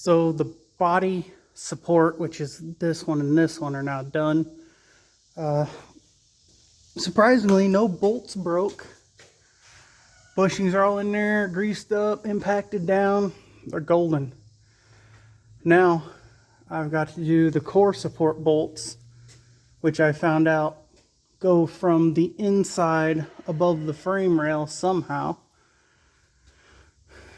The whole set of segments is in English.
So the body support, which is this one and this one, are now done. Surprisingly, no bolts broke. Bushings are all in there, greased up, impacted down. They're golden. Now I've got to do the core support bolts, which I found out go from the inside above the frame rail somehow.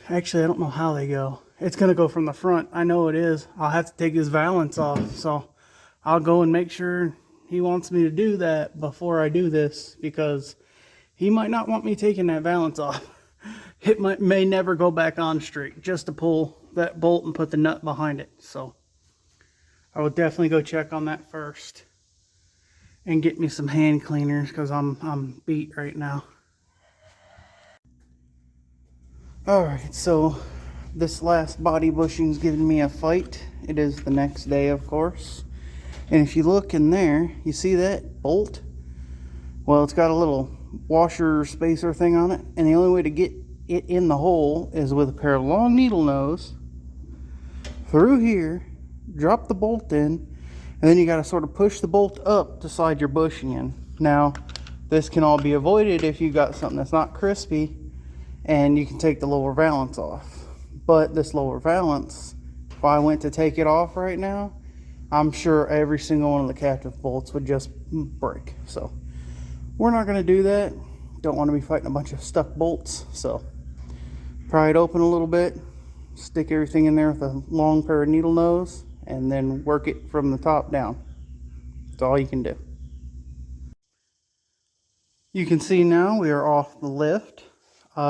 Actually, I don't know how they go. It's going to go from the front. I know it is. I'll have to take his valance off. So I'll go and make sure he wants me to do that before I do this, because he might not want me taking that valance off. It may never go back on straight, just to pull that bolt and put the nut behind it. So I will definitely go check on that first and get me some hand cleaners, because I'm beat right now. Alright, so this last body bushing's giving me a fight. It is the next day, of course. And if you look in there, you see that bolt? Well, it's got a little washer spacer thing on it, and the only way to get it in the hole is with a pair of long needle nose through here, drop the bolt in, and then you got to sort of push the bolt up to slide your bushing in. Now, this can all be avoided if you got something that's not crispy, and you can take the lower valance off. But this lower valance, if I went to take it off right now, I'm sure every single one of the captive bolts would just break. So we're not going to do that. Don't want to be fighting a bunch of stuck bolts. So pry it open a little bit, stick everything in there with a long pair of needle nose, and then work it from the top down. That's all you can do. You can see now we are off the lift.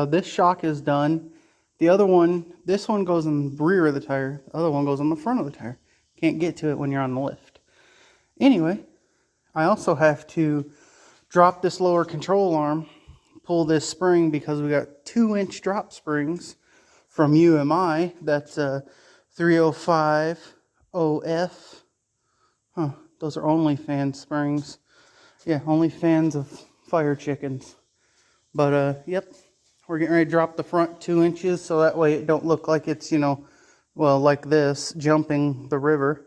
This shock is done. The other one, this one goes in the rear of the tire. The other one goes on the front of the tire. Can't get to it when you're on the lift. Anyway, I also have to drop this lower control arm, pull this spring, because we got 2-inch drop springs from UMI. That's 305 OF. Those are OnlyFans springs. Yeah, OnlyFans of fire chickens. But yep, we're getting ready to drop the front 2 inches, so that way it don't look like it's, you know, well, like this, jumping the river.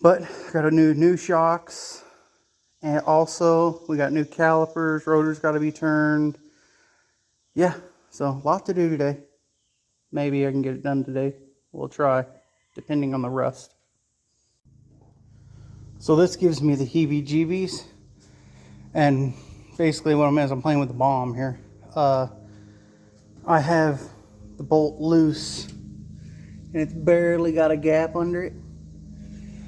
But got a new shocks, and also we got new calipers. Rotors got to be turned. Yeah, so a lot to do today. Maybe I can get it done today. We'll try, depending on the rust. So this gives me the heebie-jeebies, and basically what I'm playing with the bomb here. I have the bolt loose, and it's barely got a gap under it.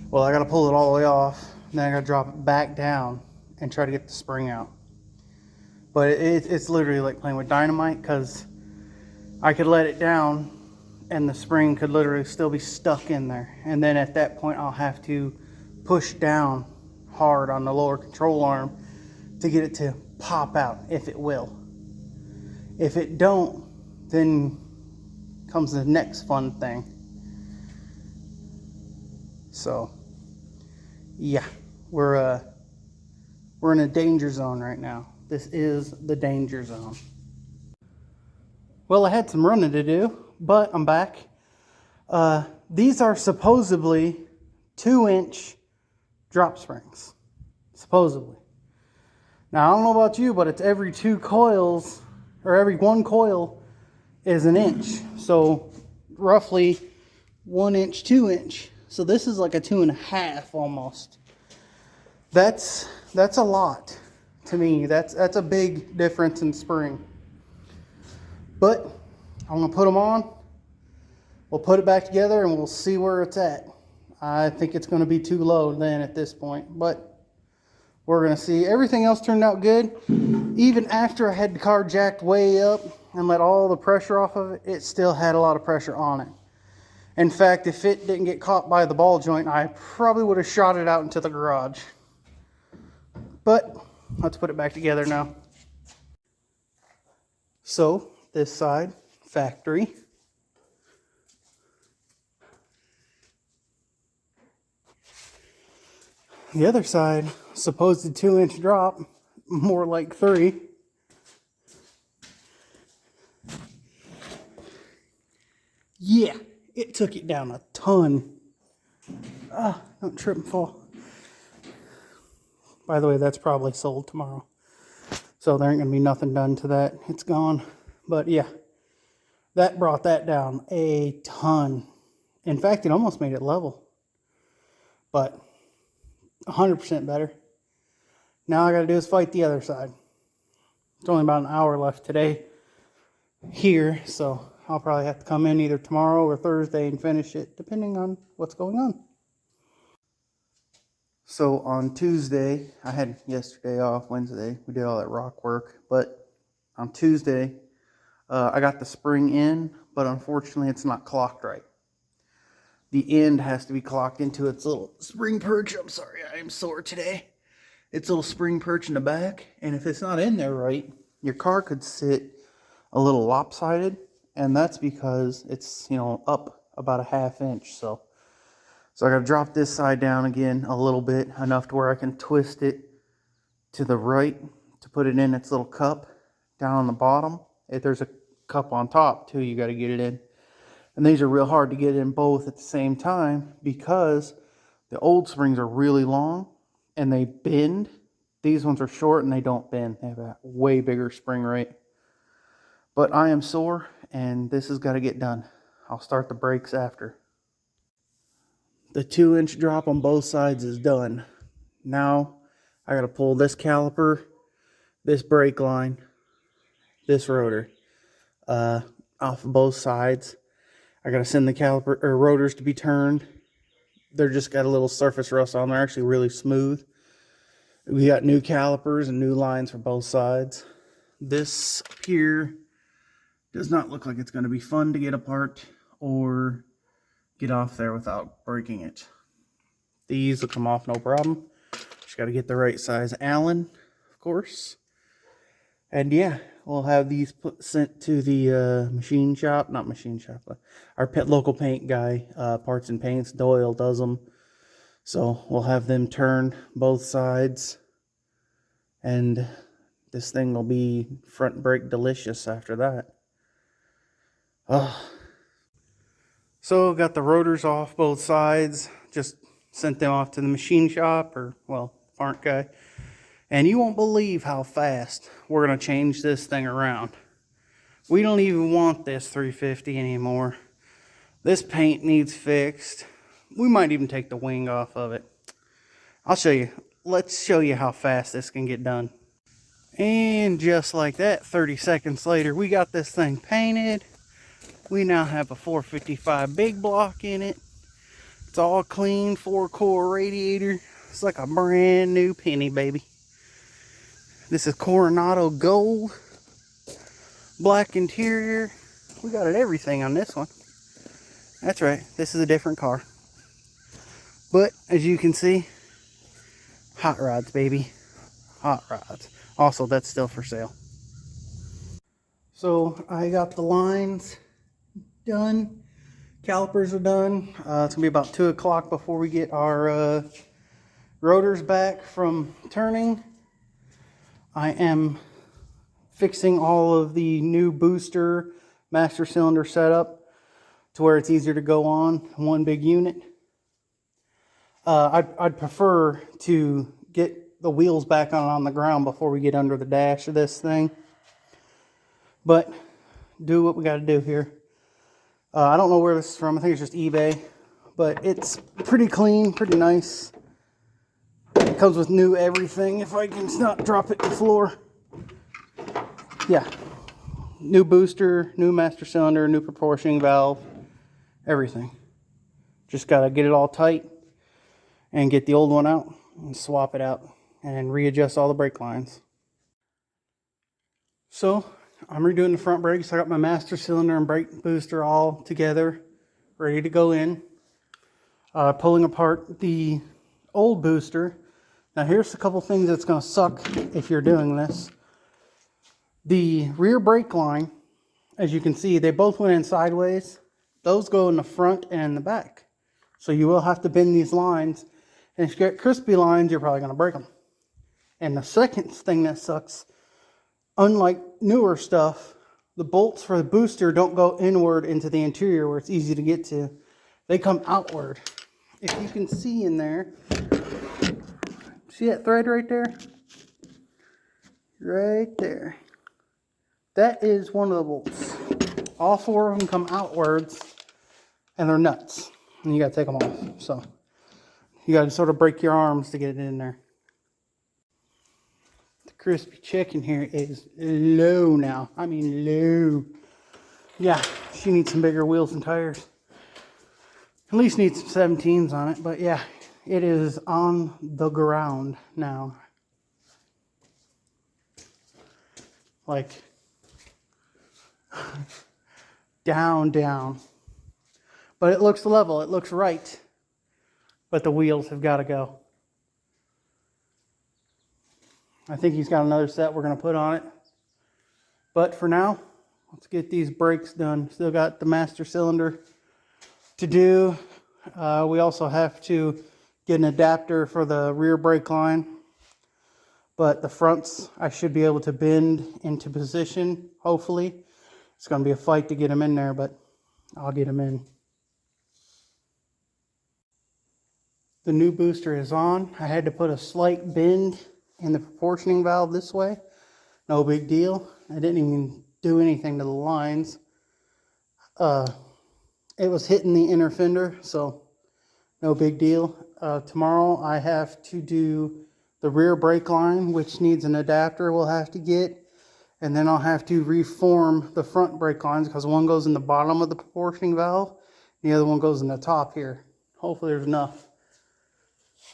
Well, I got to pull it all the way off, then I got to drop it back down and try to get the spring out. But it's literally like playing with dynamite, because I could let it down and the spring could literally still be stuck in there. And then at that point I'll have to push down hard on the lower control arm to get it to pop out, if it will. If it don't, then comes the next fun thing. So yeah, we're in a danger zone right now. This is the danger zone. Well, I had some running to do, but I'm back. These are supposedly 2-inch drop springs, supposedly. Now, I don't know about you, but it's every 2 coils, or every 1 coil is 1 inch. So roughly 1 inch, 2 inch. So this is like a 2.5 almost. That's a lot to me. That's a big difference in spring. But I'm gonna put them on. We'll put it back together and we'll see where it's at. I think it's gonna be too low then at this point, but we're gonna see. Everything else turned out good. Even after I had the car jacked way up and let all the pressure off of it, it still had a lot of pressure on it. In fact, if it didn't get caught by the ball joint, I probably would have shot it out into the garage. But let's put it back together now. So this side, factory. The other side, supposed 2-inch drop, more like 3. Yeah, it took it down a ton. Don't trip and fall. By the way, that's probably sold tomorrow. So there ain't gonna be nothing done to that. It's gone. But yeah, that brought that down a ton. In fact, it almost made it level. But 100% better. Now I gotta do is fight the other side. It's only about an hour left today here, so I'll probably have to come in either tomorrow or Thursday and finish it, depending on what's going on. So on Tuesday, I had yesterday off, Wednesday, we did all that rock work, but on Tuesday, I got the spring in, but unfortunately it's not clocked right. The end has to be clocked into its little spring perch. I'm sorry, I am sore today. Its little spring perch in the back, and if it's not in there right, your car could sit a little lopsided, and that's because it's, you know, up about a ½ inch. So I got to drop this side down again a little bit, enough to where I can twist it to the right to put it in its little cup down on the bottom. If there's a cup on top too, you got to get it in. And these are real hard to get in both at the same time because the old springs are really long and they bend. These ones are short and they don't bend. They have a way bigger spring rate. But I am sore and this has got to get done. I'll start the brakes after. The 2-inch drop on both sides is done. Now I got to pull this caliper, this brake line, this rotor off of both sides. I got to send the caliper or rotors to be turned. They're just got a little surface rust on. They're actually really smooth. We got new calipers and new lines for both sides. This up here does not look like it's going to be fun to get apart or get off there without breaking it. These will come off no problem. Just got to get the right size Allen, of course. And yeah, we'll have these sent to the machine shop. Not machine shop, but our local paint guy, Parts and Paints. Doyle does them. So we'll have them turned both sides. And this thing will be front brake delicious after that. So got the rotors off both sides. Just sent them off to the machine shop, or, well, part guy. And you won't believe how fast we're going to change this thing around. We don't even want this 350 anymore. This paint needs fixed. We might even take the wing off of it. I'll show you. Let's show you how fast this can get done. And just like that, 30 seconds later, we got this thing painted. We now have a 455 big block in it. It's all clean, 4-core radiator. It's like a brand new penny, baby. This is Coronado Gold. Black interior. We got it everything on this one. That's right, this is a different car. But, as you can see, hot rods, baby. Hot rods. Also, that's still for sale. So, I got the lines done. Calipers are done. It's going to be about 2 o'clock before we get our rotors back from turning. I am fixing all of the new booster master cylinder setup to where it's easier to go on one big unit. I'd prefer to get the wheels back on the ground before we get under the dash of this thing. But do what we got to do here. I don't know where this is from. I think it's just eBay. But it's pretty clean, pretty nice. It comes with new everything. If I can not drop it to the floor. Yeah. New booster, new master cylinder, new proportioning valve. Everything. Just got to get it all tight. And get the old one out. And swap it out. And readjust all the brake lines. So, I'm redoing the front brakes. I got my master cylinder and brake booster all together. Ready to go in. Pulling apart the old booster. Now here's a couple things that's going to suck if you're doing this. The rear brake line, as you can see, they both went in sideways. Those go in the front and in the back. So you will have to bend these lines. And if you get crispy lines, you're probably going to break them. And the second thing that sucks, unlike newer stuff, the bolts for the booster don't go inward into the interior where it's easy to get to. They come outward. If you can see in there, see that thread right there? Right there. That is one of the bolts. All four of them come outwards, and they're nuts. And you gotta take them off. So you gotta sort of break your arms to get it in there. The crispy chicken here is low now. I mean low. Yeah, she needs some bigger wheels and tires. At least needs some 17s on it, but yeah, it is on the ground now. Like, down. But it looks level, it looks right. But the wheels have got to go. I think he's got another set we're going to put on it. But for now, let's get these brakes done. Still got the master cylinder to do. We also have to get an adapter for the rear brake line. But the fronts, I should be able to bend into position, hopefully. It's going to be a fight to get them in there, but I'll get them in. The new booster is on. I had to put a slight bend in the proportioning valve this way. No big deal. I didn't even do anything to the lines. It was hitting the inner fender, so no big deal. Tomorrow I have to do the rear brake line, which needs an adapter we'll have to get. And then I'll have to reform the front brake lines because one goes in the bottom of the proportioning valve. The other one goes in the top here. Hopefully there's enough.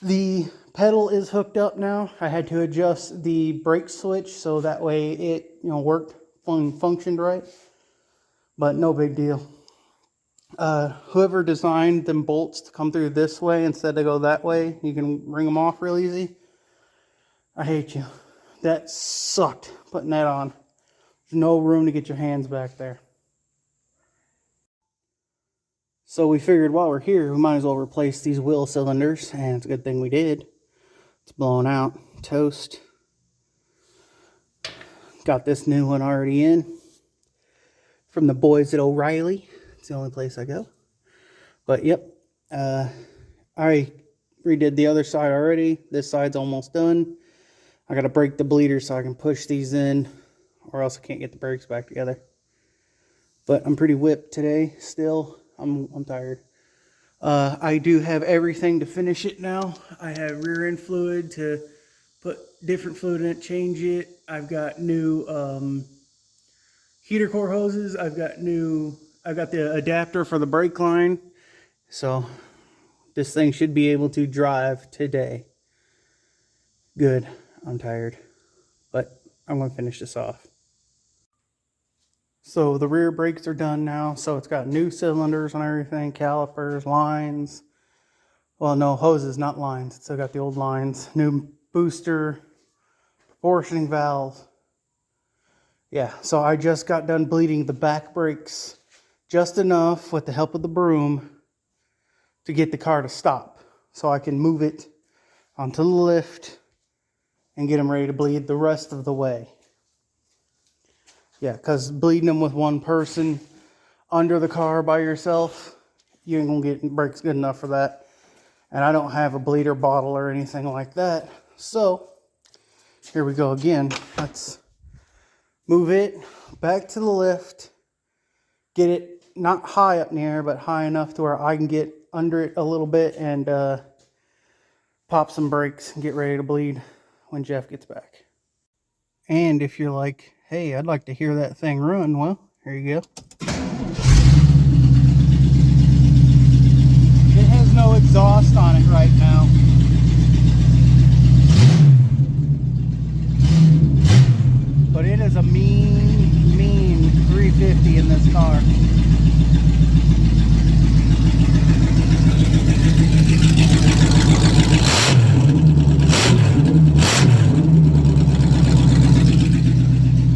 The pedal is hooked up now. I had to adjust the brake switch so that way it worked and functioned right. But no big deal. Whoever designed them bolts to come through this way instead of go that way, you can ring them off real easy. I hate you. That sucked putting that on. There's no room to get your hands back there. So we figured while we're here, we might as well replace these wheel cylinders, and it's a good thing we did. It's blown out. Toast. Got this new one already in from the boys at O'Reilly. It's the only place I go. But yep, I redid the other side already. This side's almost done. I gotta break the bleeder so I can push these in, or else I can't get the brakes back together. But I'm pretty whipped today still. I'm tired. I do have everything to finish it now. I have rear end fluid to put different fluid in it, change it. I've got new heater core hoses. I've got the adapter for the brake line. So this thing should be able to drive today. Good. I'm tired, but I'm going to finish this off. So the rear brakes are done now. So it's got new cylinders and everything, calipers, lines. Well, no, hoses, not lines. It's still got the old lines. New booster, proportioning valve. Yeah, so I just got done bleeding the back brakes just enough with the help of the broom to get the car to stop. So I can move it onto the lift and get them ready to bleed the rest of the way. Yeah, because bleeding them with one person under the car by yourself, you ain't gonna get brakes good enough for that. And I don't have a bleeder bottle or anything like that. So, here we go again. Let's move it back to the lift. Get it not high up in the air, but high enough to where I can get under it a little bit and pop some brakes and get ready to bleed when Jeff gets back. And if you're like, hey, I'd like to hear that thing run, well, here you go. It has no exhaust on it right now. But it is a mean 350 in this car.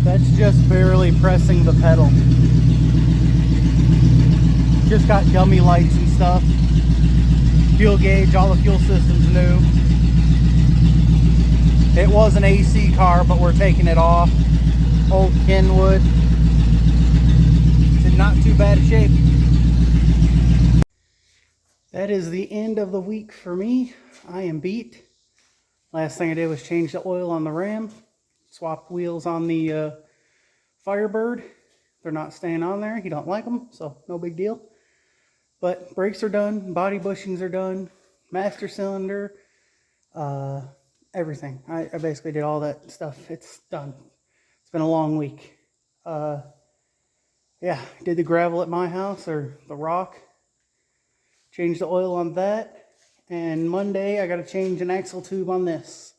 That's just barely pressing the pedal. Just got dummy lights and stuff. Fuel gauge, all the fuel systems new. It was an AC car, but we're taking it off. Old Kenwood. in not too bad a shape. That is the end of the week for me. I am beat. Last thing I did was change the oil on the Ram, swap wheels on the Firebird. They're not staying on there. He don't like them, so no big deal. But brakes are done, body bushings are done, master cylinder, everything. I basically did all that stuff. It's done. It's been a long week. Yeah, did the gravel at my house, or the rock. Changed the oil on that. And Monday, I got to change an axle tube on this.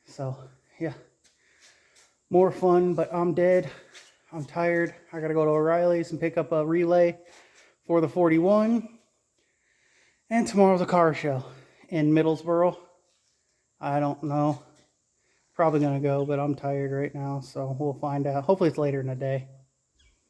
So, yeah. More fun, but I'm dead. I'm tired. I got to go to O'Reilly's and pick up a relay for the 41. And tomorrow's a car show in Middlesboro. I don't know. Probably going to go, but I'm tired right now, so we'll find out. Hopefully it's later in the day.